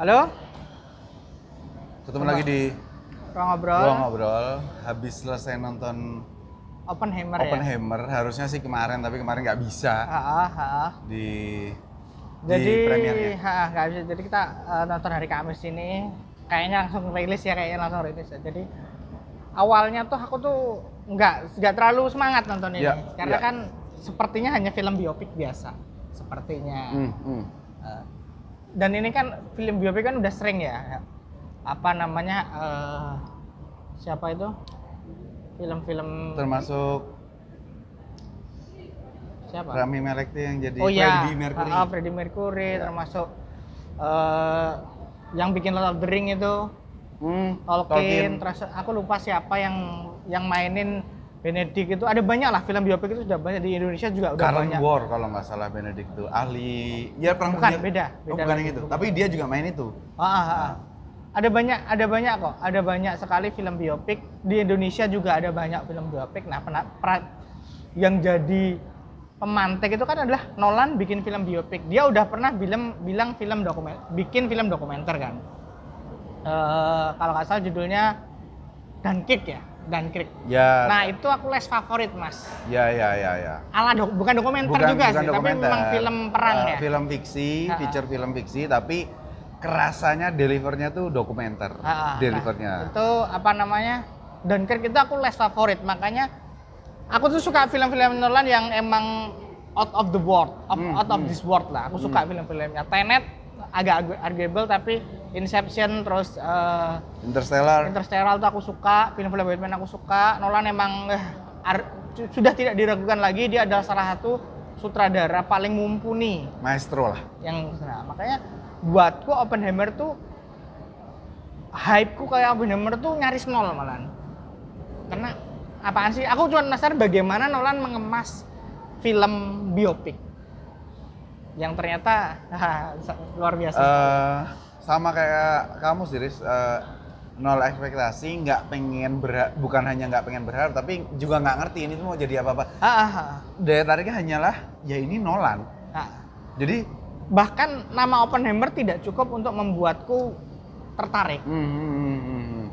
Halo, Ketemu lagi di ruang ngobrol. Ruang Ngobrol. Habis selesai nonton Oppenheimer ya. Oppenheimer, harusnya sih kemarin, tapi kemarin nggak bisa di Jadi, premiernya. nggak bisa. Jadi kita nonton hari Kamis ini. Kayaknya langsung rilis ya, Jadi awalnya tuh aku tuh nggak terlalu semangat nonton ini, Ya, karena ya. kan sepertinya hanya film biopik biasa, sepertinya. Eh, dan ini kan film biopik kan udah sering ya. Apa namanya? Siapa itu? Film-film Termasuk siapa? Rami Malek tuh yang jadi Oh iya, Freddie Mercury. Freddie Mercury, Ya. termasuk yang bikin Lord of the Ring itu, Tolkien. Tolkien. Terus aku lupa siapa yang mainin Benedict itu. Ada banyak lah film biopik itu, sudah banyak di Indonesia juga udah Karen banyak. War kalau nggak salah, Benedict itu ahli. Ya perang Bukan, dunia. beda bukan lagi. yang itu. Tapi dia juga main itu. Ada banyak kok. Ada banyak sekali film biopik di Indonesia juga, ada banyak film biopik. Nah, yang jadi pemantik itu kan adalah Nolan bikin film biopik. Dia udah pernah bilang bikin film dokumenter kan. Kalau nggak salah judulnya Dunkirk ya, Dunkirk. Ya. Nah itu aku les favorit mas. Ya. Bukan dokumenter juga sih, tapi memang film perang ya. Film fiksi, feature film fiksi, tapi kerasanya delivernya tuh dokumenter. Delivernya. Nah, itu apa namanya? Dunkirk itu aku les favorit, makanya aku tuh suka film-film Nolan yang emang out of the world, out of this world lah. Aku suka film-filmnya. Tenet agak arguable, tapi Inception, terus Interstellar tuh aku suka. Film-film Batman aku suka. Nolan emang sudah tidak diragukan lagi, dia adalah salah satu sutradara paling mumpuni. Maestro lah. Makanya buatku Oppenheimer tuh hype-ku kayak Oppenheimer tuh nyaris nol malahan. Karena apaan sih? Aku cuma penasaran bagaimana Nolan mengemas film biopik yang ternyata luar biasa. Sama kayak kamu sih, Riz. Nol ekspektasi, bukan hanya nggak pengen berharap, tapi juga nggak ngerti ini tuh mau jadi apa-apa. Daya tariknya hanyalah ya ini Nolan. Jadi bahkan nama Oppenheimer tidak cukup untuk membuatku tertarik.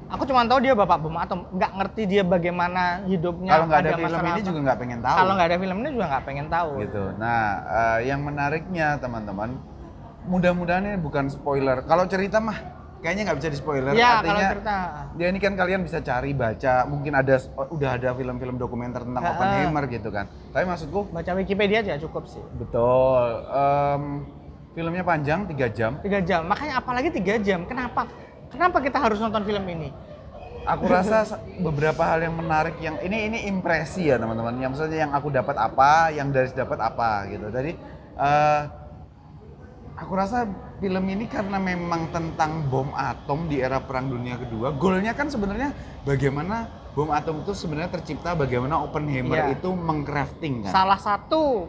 Aku cuma tahu dia bapak bom atom, nggak ngerti dia bagaimana hidupnya. Kalau nggak ada film ini juga nggak pengen tahu. Kalau nggak ada film ini juga nggak pengen tahu. Gitu. Nah, yang menariknya teman-teman, mudah-mudahan ini bukan spoiler. Kalau cerita mah kayaknya nggak bisa di spoiler. Ya, artinya kalau cerita. Ya ini kan kalian bisa cari, baca, mungkin udah ada film-film dokumenter tentang Oppenheimer gitu kan. Tapi maksudku baca Wikipedia aja cukup sih. Betul. Filmnya panjang, 3 jam. 3 jam. Makanya apalagi 3 jam. Kenapa kita harus nonton film ini? Aku rasa beberapa hal yang menarik, yang ini impresi ya teman-teman. Yang maksudnya yang aku dapat apa, yang Daris dapat apa gitu. Jadi aku rasa film ini karena memang tentang bom atom di era Perang Dunia Kedua. Goalnya kan sebenarnya bagaimana bom atom itu sebenarnya tercipta, bagaimana Oppenheimer itu mengcrafting kan. Salah satu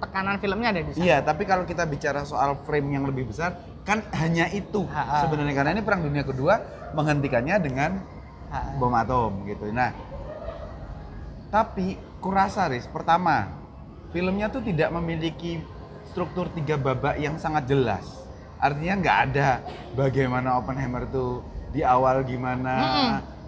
tekanan filmnya ada di sana. Iya, tapi kalau kita bicara soal frame yang lebih besar, kan hanya itu sebenarnya, karena ini Perang Dunia Kedua, menghentikannya dengan bom atom gitu. Nah, tapi kurasa Riz, pertama, filmnya tuh tidak memiliki struktur 3 babak yang sangat jelas. Artinya nggak ada bagaimana Oppenheimer tuh di awal gimana,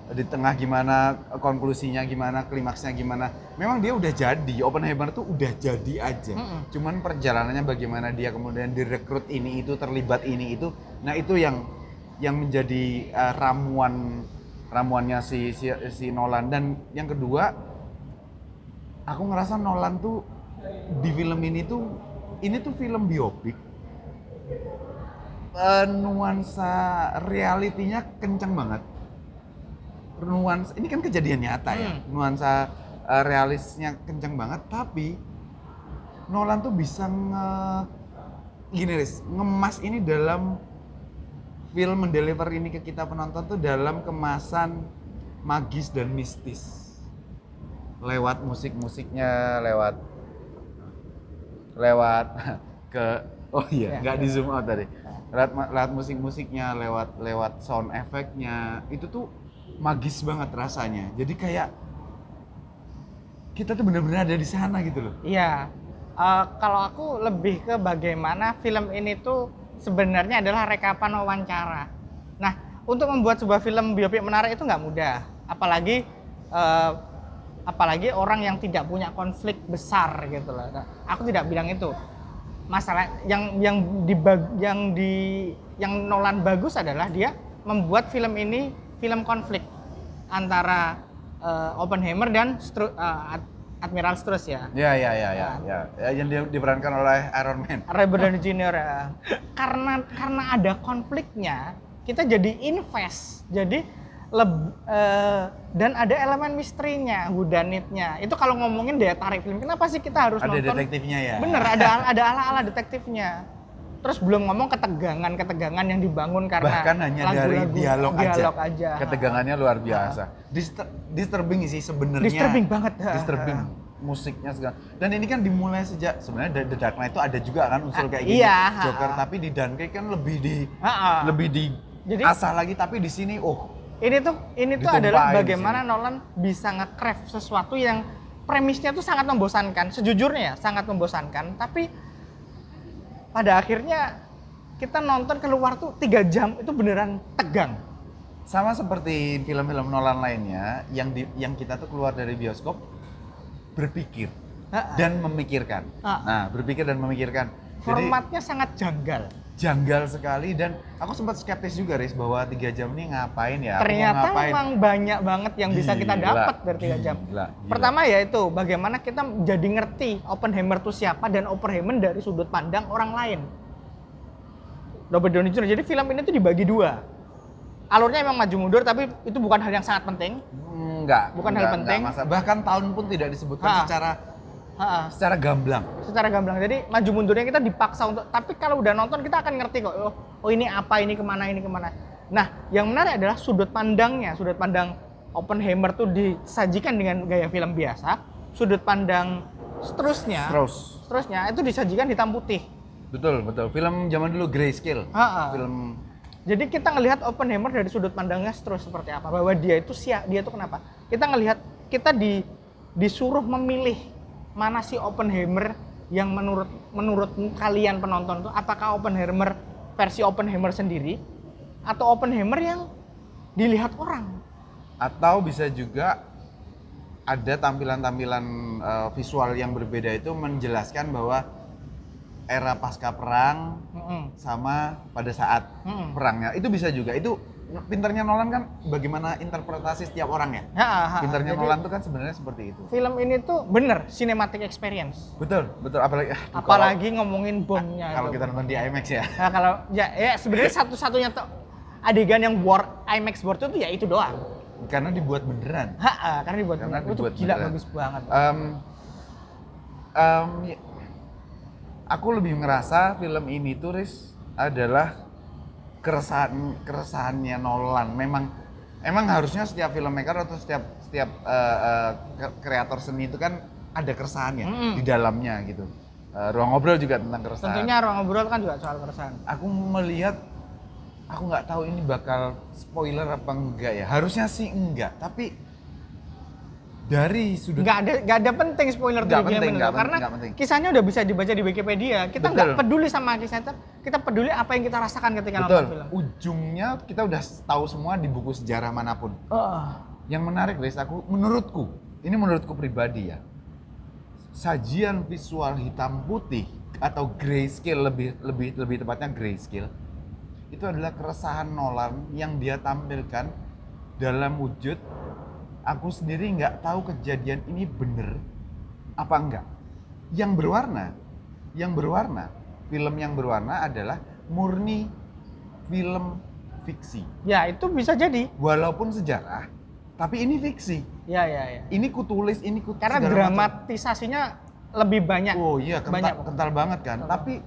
di tengah gimana, konklusinya gimana, klimaksnya gimana. Memang dia udah jadi, Oppenheimer tuh udah jadi aja. Cuman perjalanannya bagaimana dia kemudian direkrut ini itu, terlibat ini itu. Nah itu yang menjadi ramuannya si Nolan. Dan yang kedua, aku ngerasa Nolan tuh di film ini tuh film biopik. Nuansa realitinya kenceng banget. Ini kan kejadian nyata ya. Nuansa realisnya kenceng banget, tapi Nolan tuh bisa ngemas ini dalam film, mendeliver ini ke kita penonton tuh dalam kemasan magis dan mistis. Lewat musik-musiknya, lewat nggak di zoom out tadi. Lewat musik-musiknya, lewat sound efeknya, itu tuh magis banget rasanya. Jadi kayak kita tuh benar-benar ada di sana gitu loh. Iya. Kalau aku lebih ke bagaimana film ini tuh sebenarnya adalah rekapan wawancara. Nah, untuk membuat sebuah film biopik menarik itu nggak mudah, apalagi orang yang tidak punya konflik besar gitu loh. Nah, aku tidak bilang itu. Masalah yang Nolan bagus adalah dia membuat film ini film konflik antara Oppenheimer dan Admiral Strauss ya. Ya, yang diperankan oleh Iron Man. Robert Downey Jr. ya. Karena ada konfliknya, kita jadi invest. Jadi dan ada elemen misterinya, whodunitnya. Itu kalau ngomongin daya tarik film, kenapa sih kita harus nonton? Ada detektifnya ya. Bener, ada ala-ala detektifnya. Terus belum ngomong ketegangan yang dibangun karena bahkan hanya dari dialog aja. Ketegangannya luar biasa. Disturbing sih sebenarnya. Disturbing banget. Disturbing. Musiknya segala. Dan ini kan dimulai sejak sebenarnya The Dark Knight itu ada juga kan unsur kayak gini. Iya, Joker, tapi di Dunkirk kan lebih Jadi, asah lagi, tapi di sini ini tuh adalah bagaimana Nolan bisa nge-craft sesuatu yang premisnya tuh sangat membosankan. Sejujurnya ya, sangat membosankan, tapi pada akhirnya kita nonton keluar tuh 3 jam itu beneran tegang. Sama seperti film-film Nolan lainnya yang kita tuh keluar dari bioskop berpikir dan memikirkan. Nah, berpikir dan memikirkan. Formatnya sangat Janggal sekali, dan aku sempat skeptis juga, Riz, bahwa 3 jam ini ngapain ya? Ternyata memang banyak banget yang bisa kita dapat dari 3 jam. Gila. Pertama yaitu bagaimana kita jadi ngerti Oppenheimer itu siapa dan Oppenheimer dari sudut pandang orang lain. Robert Downey Jr. Jadi film ini tuh dibagi 2. Alurnya emang maju mundur, tapi itu bukan hal yang sangat penting. Bukan hal penting. Bahkan tahun pun tidak disebutkan secara gamblang. Secara gamblang. Jadi maju mundurnya kita dipaksa untuk. Tapi kalau udah nonton kita akan ngerti kok. Oh ini apa, ini kemana. Nah, yang menarik adalah sudut pandangnya. Sudut pandang Oppenheimer tuh disajikan dengan gaya film biasa. Sudut pandang Strauss-nya itu disajikan hitam putih. Betul. Film zaman dulu grayscale. Film. Jadi kita ngelihat Oppenheimer dari sudut pandangnya Strauss seperti apa. Bahwa dia itu kenapa? Kita disuruh memilih mana sih Oppenheimer yang menurut kalian penonton tuh, apakah Oppenheimer versi Oppenheimer sendiri atau Oppenheimer yang dilihat orang, atau bisa juga ada tampilan-tampilan visual yang berbeda itu menjelaskan bahwa era pasca perang sama pada saat perangnya itu bisa juga. Itu pinternya Nolan kan bagaimana interpretasi setiap orang ya. Pinternya Nolan tuh kan sebenarnya seperti itu. Film ini tuh bener cinematic experience. Betul. Apalagi ngomongin bomnya. Kalau kita nonton di IMAX ya. Nah, kalau ya sebenarnya satu-satunya tuh adegan yang IMAX board itu ya itu doang. Karena dibuat beneran. Karena dibuat beneran. Itu gila beneran. Bagus banget. Aku lebih ngerasa film ini tuh, Riz, adalah keresahannya Nolan. Memang harusnya setiap filmmaker atau setiap kreator seni itu kan ada keresahannya di dalamnya gitu. Ruang Ngobrol juga tentang keresahan. Tentunya Ruang Ngobrol kan juga soal keresahan. Aku melihat, aku nggak tahu ini bakal spoiler apa enggak ya. Harusnya sih enggak, tapi dari sudut nggak ada penting spoiler dari film itu karena kisahnya udah bisa dibaca di Wikipedia. Kita nggak peduli sama kisahnya, kita peduli apa yang kita rasakan ketika nonton film. Ujungnya kita udah tahu semua di buku sejarah manapun. Yang menarik, Riz, menurutku pribadi ya, sajian visual hitam putih atau grayscale, lebih tepatnya grayscale, itu adalah keresahan Nolan yang dia tampilkan dalam wujud. Aku sendiri nggak tahu kejadian ini bener apa enggak. Yang berwarna, film yang berwarna adalah murni film fiksi. Ya, itu bisa jadi. Walaupun sejarah, tapi ini fiksi. Ya. Ini kutulis, karena dramatisasinya lebih banyak. Oh iya, kental banget kan. Tapi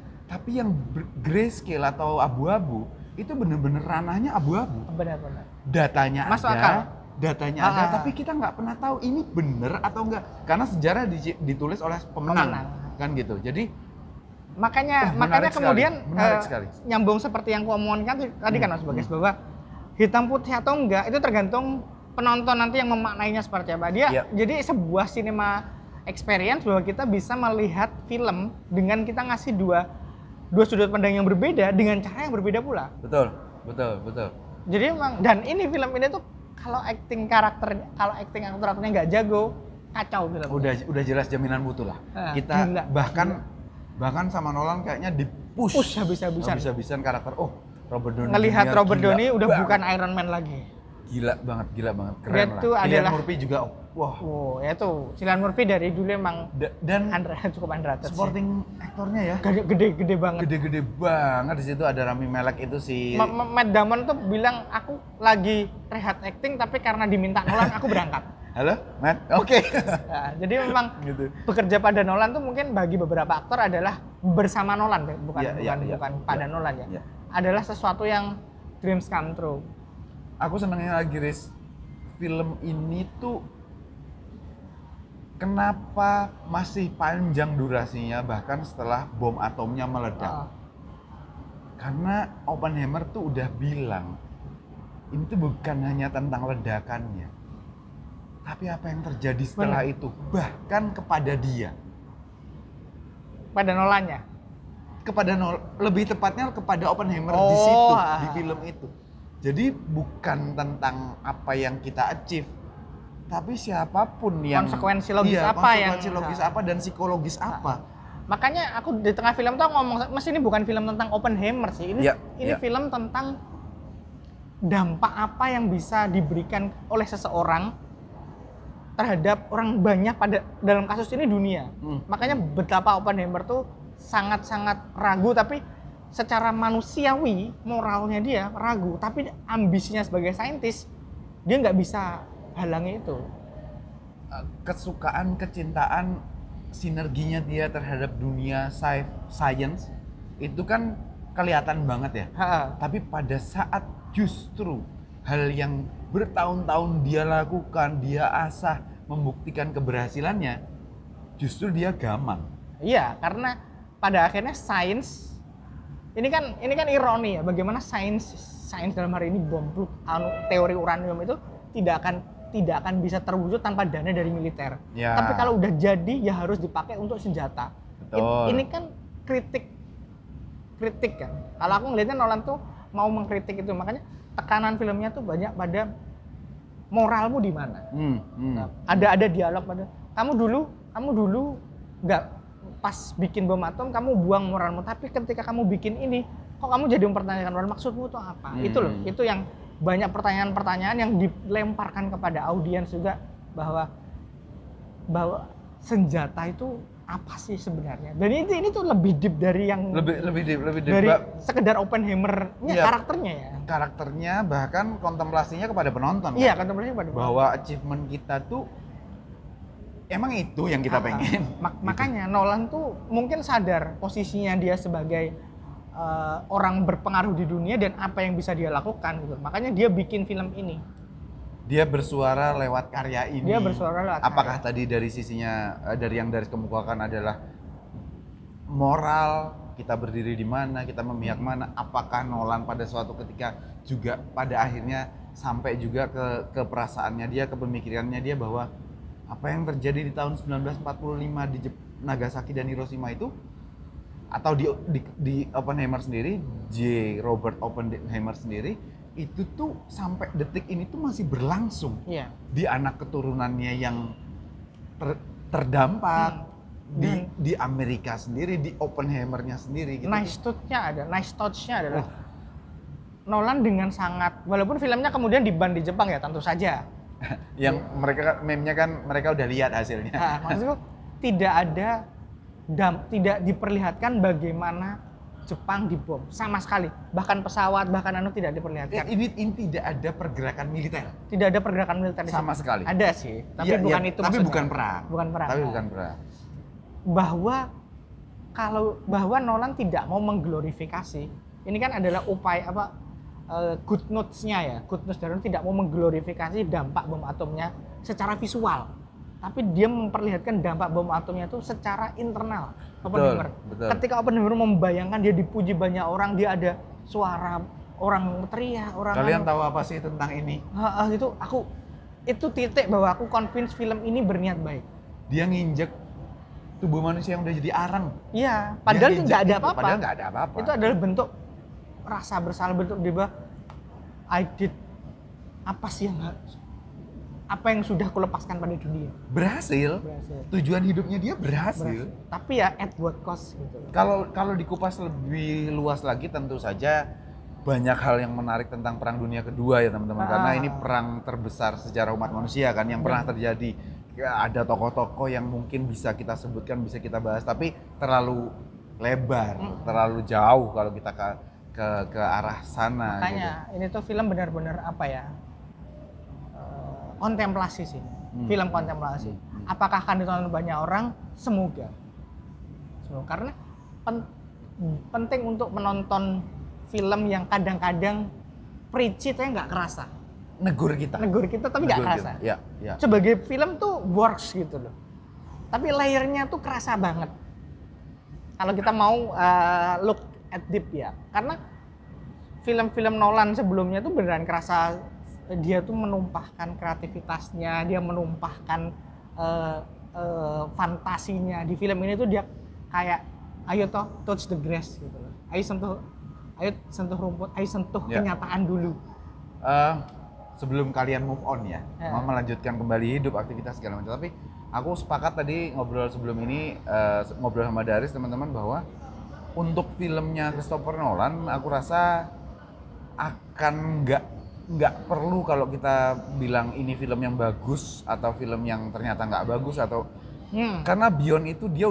yang grayscale atau abu-abu itu bener-bener ranahnya abu-abu. Benar-benar. Datanya masuk ada. akal. Datanya ada, tapi kita nggak pernah tahu ini bener atau enggak, karena sejarah ditulis oleh pemenang. Kan gitu. Jadi makanya kemudian nyambung seperti yang aku omongkan tadi kan Mas Bagas, bahwa hitam putih atau enggak itu tergantung penonton nanti yang memaknainya seperti apa. Jadi sebuah cinema experience bahwa kita bisa melihat film dengan kita ngasih dua sudut pandang yang berbeda dengan cara yang berbeda pula. Betul, betul, betul. Jadi emang, dan ini film ini tuh kalau acting aktor-aktornya nggak jago, kacau film. Udah jelas jaminan mutu lah. Kita gila, bahkan sama Nolan kayaknya push habis-habisan. Habis-habisan karakter. Oh, Robert Downey Ngelihat Jr. Robert gila Downey udah banget. bukan Iron Man lagi. Gila banget, keren Dia lah. tuh Cillian adalah- Murphy juga, wah. Wow, ya tuh Cillian Murphy dari dulu emang Dan cukup underrated sih. supporting aktornya ya, Gede banget. gede-gede banget. Di situ ada Rami Malek itu si Matt Damon tuh bilang aku lagi rehat acting tapi karena diminta Nolan aku berangkat. Halo, Matt? Oke. Nah, jadi memang Gitu. bekerja pada Nolan tuh mungkin bagi beberapa aktor adalah bersama Nolan, bukan Iya, pada iya, Nolan ya. iya. Adalah sesuatu yang dreams come true. Aku senengnya lagi, Riz, film ini tuh kenapa masih panjang durasinya bahkan setelah bom atomnya meledak. Karena Oppenheimer tuh udah bilang, ini tuh bukan hanya tentang ledakannya, tapi apa yang terjadi setelah itu, bahkan kepada dia. Pada Nolannya. Lebih tepatnya kepada Oppenheimer Oh, di situ, di film itu. Jadi bukan tentang apa yang kita achieve, tapi siapapun yang Konsekuensi logis konsekuensi logis apa dan psikologis apa. Makanya aku di tengah film tuh ngomong, Mas ini bukan film tentang Oppenheimer sih. Ini film tentang dampak apa yang bisa diberikan oleh seseorang terhadap orang banyak pada dalam kasus ini dunia. Makanya betapa Oppenheimer tuh sangat-sangat ragu, tapi secara manusiawi moralnya dia ragu, tapi ambisinya sebagai saintis dia nggak bisa halangi itu. Kesukaan, kecintaan, sinerginya dia terhadap dunia science itu kan kelihatan banget ya. Tapi pada saat justru hal yang bertahun-tahun dia lakukan, dia asah membuktikan keberhasilannya, justru dia gamang. Iya, karena pada akhirnya sains ini kan ironi ya, bagaimana sains dalam hari ini teori uranium itu tidak akan bisa terwujud tanpa dana dari militer. Ya. Tapi kalau udah jadi ya harus dipakai untuk senjata. Betul. Ini kan kritik kan. Kalau aku ngelihatnya Nolan tuh mau mengkritik itu, makanya tekanan filmnya tuh banyak pada moralmu di mana. Nah, ada dialog pada kamu dulu nggak pas bikin bom atom kamu buang moralmu, tapi ketika kamu bikin ini kok kamu jadi mempertanyakan moral, maksudmu itu apa? Itu loh, itu yang banyak pertanyaan-pertanyaan yang dilemparkan kepada audiens juga, bahwa senjata itu apa sih sebenarnya? Dan ini tuh lebih deep dari yang lebih deep dari sekedar Oppenheimer-nya, karakternya ya. Karakternya bahkan kontemplasinya kepada penonton. Iya, kan? kontemplasinya kepada penonton. Bahwa achievement kita tuh emang itu yang kita pengen. Makanya Nolan tuh mungkin sadar posisinya dia sebagai orang berpengaruh di dunia dan apa yang bisa dia lakukan gitu. Makanya dia bikin film ini. Dia bersuara lewat karya ini. Dia bersuara lewat Apakah tadi dari sisinya, dari yang dari kemukakan adalah moral, kita berdiri di mana, kita memihak mana, apakah Nolan pada suatu ketika juga pada akhirnya sampai juga ke perasaannya dia, ke pemikirannya dia bahwa apa yang terjadi di tahun 1945 di Nagasaki dan Hiroshima itu, atau di Oppenheimer sendiri, Robert Oppenheimer sendiri, itu tuh sampai detik ini tuh masih berlangsung. Iya. Di anak keturunannya yang terdampak, di Amerika sendiri, di Oppenheimer-nya sendiri gitu. Nice touch-nya adalah Nolan dengan sangat, walaupun filmnya kemudian di-ban di Jepang ya tentu saja. Yang mereka meme-nya kan mereka udah lihat hasilnya. Nah, maksudku tidak diperlihatkan bagaimana Jepang dibom sama sekali, bahkan pesawat, bahkan tidak diperlihatkan. Ini tidak ada pergerakan militer. Tidak ada pergerakan militer di sama situ. sekali. Ada sih, tapi bukan itu. Tapi maksudnya. bukan perang. Bukan perang. Tapi bukan perang. Bahwa Nolan tidak mau mengglorifikasi. Ini kan adalah upaya good notes-nya ya. Good notes dari tidak mau mengglorifikasi dampak bom atomnya secara visual. Tapi dia memperlihatkan dampak bom atomnya itu secara internal. Oppenheimer. Betul. Ketika Oppenheimer membayangkan dia dipuji banyak orang, dia ada suara orang teriak, orang. Kalian tahu apa sih tentang ini? Itu titik bahwa aku convince film ini berniat baik. Dia nginjek tubuh manusia yang udah jadi arang. Iya, padahal Yang nggak ada itu, apa-apa. Padahal nggak ada apa-apa. Itu adalah bentuk rasa bersalah, bentuk dia I did apa sih apa yang sudah kulepaskan pada dunia. Berhasil. Tujuan hidupnya dia berhasil. Tapi ya at what cost gitu. Kalau dikupas lebih luas lagi tentu saja banyak hal yang menarik tentang Perang Dunia Kedua ya teman-teman, karena ini perang terbesar sejarah umat manusia kan yang pernah terjadi. Ya, ada tokoh-tokoh yang mungkin bisa kita sebutkan, bisa kita bahas, tapi terlalu lebar, terlalu jauh kalau kita ke arah sana. Makanya gitu. ini tuh film benar-benar apa ya, kontemplasi sih, film kontemplasi. Apakah akan ditonton banyak orang? Semoga. Karena penting untuk menonton film yang kadang-kadang preachy tapi nggak kerasa. Negur kita tapi nggak kerasa. Ya. Sebagai film tuh works gitu loh. Tapi layernya tuh kerasa banget. Kalau kita mau look at deep ya. Karena film-film Nolan sebelumnya tuh beneran kerasa dia tuh menumpahkan kreativitasnya, dia menumpahkan fantasinya. Di film ini tuh dia kayak ayo toh touch the grass gitu loh. Ayo sentuh rumput, ayo sentuh kenyataan dulu. Sebelum kalian move on ya, mau melanjutkan kembali hidup, aktivitas segala macam. Tapi aku sepakat tadi ngobrol sebelum ini, ngobrol sama Daris teman-teman bahwa untuk filmnya Christopher Nolan, aku rasa akan nggak perlu kalau kita bilang ini film yang bagus atau film yang ternyata nggak bagus atau karena beyond itu dia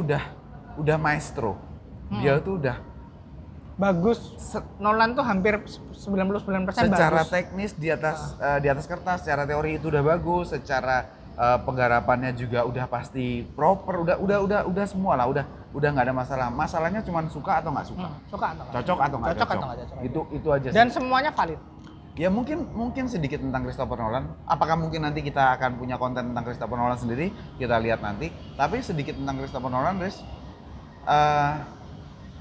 udah maestro, dia tuh udah bagus. Nolan tuh hampir 99% secara bagus. teknis di atas kertas, secara teori itu udah bagus, secara penggarapannya juga udah pasti proper, udah semua lah, udah nggak ada masalah. Masalahnya cuma suka atau nggak suka, cocok atau nggak cocok. Itu aja sih. Dan semuanya valid. Ya mungkin sedikit tentang Christopher Nolan. Apakah mungkin nanti kita akan punya konten tentang Christopher Nolan sendiri? Kita lihat nanti. Tapi sedikit tentang Christopher Nolan, Riz.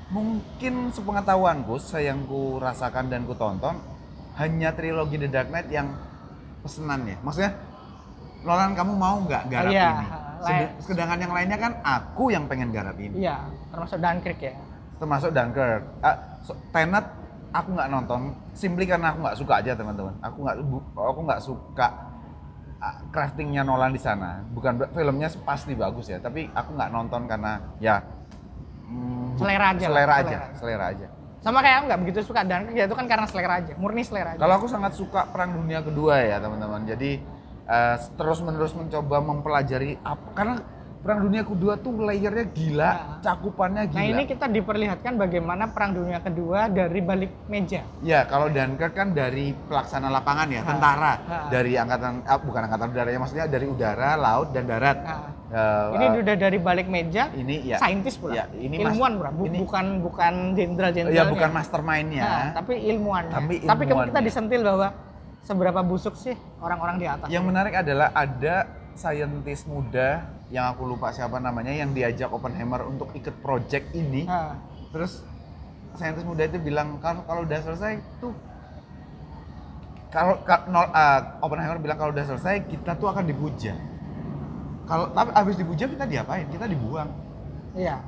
Mungkin sepengetahuanku, yang ku rasakan dan ku tonton hanya trilogi The Dark Knight yang pesenan ya. Maksudnya Nolan, kamu mau nggak garap ini? Sedangkan yang lainnya kan aku yang pengen garap ini. Iya, termasuk Dunkirk ya. Termasuk Dunkirk. Tenet aku nggak nonton, simply karena aku nggak suka aja teman-teman. Aku nggak suka craftingnya Nolan di sana. Bukan filmnya pasti bagus ya, tapi aku nggak nonton karena ya selera aja. Sama kayak aku nggak begitu suka Dunkirk, ya itu kan karena selera aja, murni selera aja. Kalau aku sangat suka Perang Dunia Kedua ya teman-teman. Jadi terus-menerus mencoba mempelajari karena Perang Dunia Kedua tuh layernya gila, cakupannya gila. Nah ini kita diperlihatkan bagaimana Perang Dunia Kedua dari balik meja. Ya kalau Dunkirk kan dari pelaksana lapangan ya, tentara. Dari bukan angkatan udara ya, maksudnya dari udara, laut, dan darat. Ini udah dari balik meja, ini ya, saintis pula, ya, ini ilmuwan pula, bukan jenderal-jenderalnya. Ya bukan mastermind-nya. Tapi ilmuwan. Tapi kita disentil bahwa seberapa busuk sih orang-orang di atas. Yang menarik adalah ada saintis muda yang aku lupa siapa namanya yang diajak Oppenheimer untuk ikut project ini. Terus saintis muda itu bilang kalau udah selesai tuh Oppenheimer bilang kalau udah selesai kita tuh akan dipuja. Tapi abis dipuja kita diapain? Kita dibuang. Iya.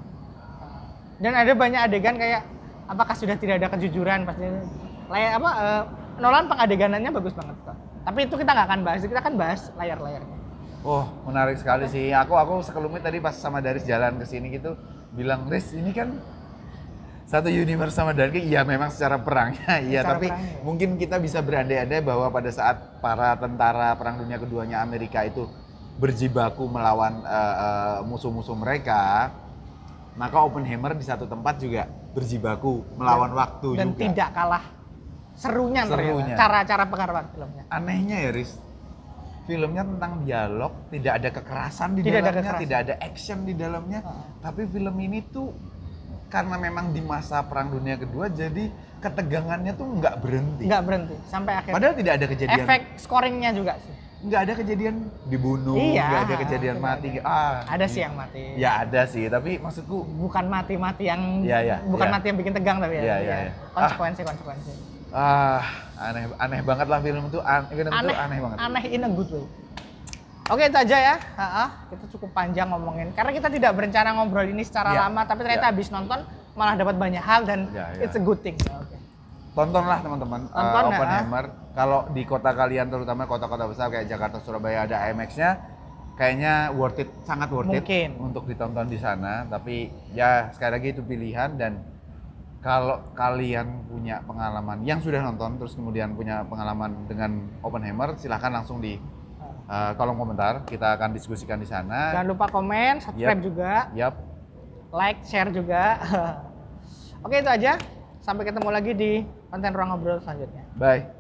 Dan ada banyak adegan kayak apakah sudah tidak ada kejujuran pasti. Nolan pengadeganannya bagus banget kok. Tapi itu kita nggak akan bahas, kita akan bahas layar-layarnya. Oh, menarik sekali sih. Aku sekelumit tadi pas sama Daris jalan ke sini gitu bilang, "Riz, ini kan satu universe sama Dunkirk." Iya, memang secara perangnya iya, tapi mungkin kita bisa berandai-andai bahwa pada saat para tentara Perang Dunia Keduanya Amerika itu berjibaku melawan musuh-musuh mereka, maka Oppenheimer di satu tempat juga berjibaku melawan waktu dan juga. Dan tidak kalah serunya. Cara-cara penggarapan filmnya. Anehnya ya, Riz. Filmnya tentang dialog, tidak ada kekerasan di dalamnya, tidak ada action di dalamnya. Tapi film ini tuh karena memang di masa Perang Dunia Kedua, jadi ketegangannya tuh nggak berhenti. Nggak berhenti sampai akhir. Padahal tidak ada kejadian. Efek scoringnya juga sih. Nggak ada kejadian dibunuh, nggak ada kejadian mati. Ada sih yang mati. Ya ada sih, tapi maksudku bukan mati-mati yang bukan mati yang bikin tegang tapi ya. Konsekuensi. Aneh banget lah film itu. Aneh banget. Aneh in a good way. Oke, itu aja ya. Kita cukup panjang ngomongin. Karena kita tidak berencana ngobrol ini secara lama, tapi ternyata habis nonton malah dapat banyak hal dan it's a good thing. Oke. Tontonlah teman-teman Oppenheimer. Kalau di kota kalian, terutama kota-kota besar kayak Jakarta, Surabaya ada IMAX-nya, kayaknya worth it, sangat worth it untuk ditonton di sana. Tapi ya sekali lagi itu pilihan, dan kalau kalian punya pengalaman yang sudah nonton terus kemudian punya pengalaman dengan Oppenheimer, silahkan langsung di kolom komentar, kita akan diskusikan di sana. Jangan lupa komen, subscribe juga, like, share juga. Oke, itu aja. Sampai ketemu lagi di konten Ruang Ngobrol selanjutnya. Bye.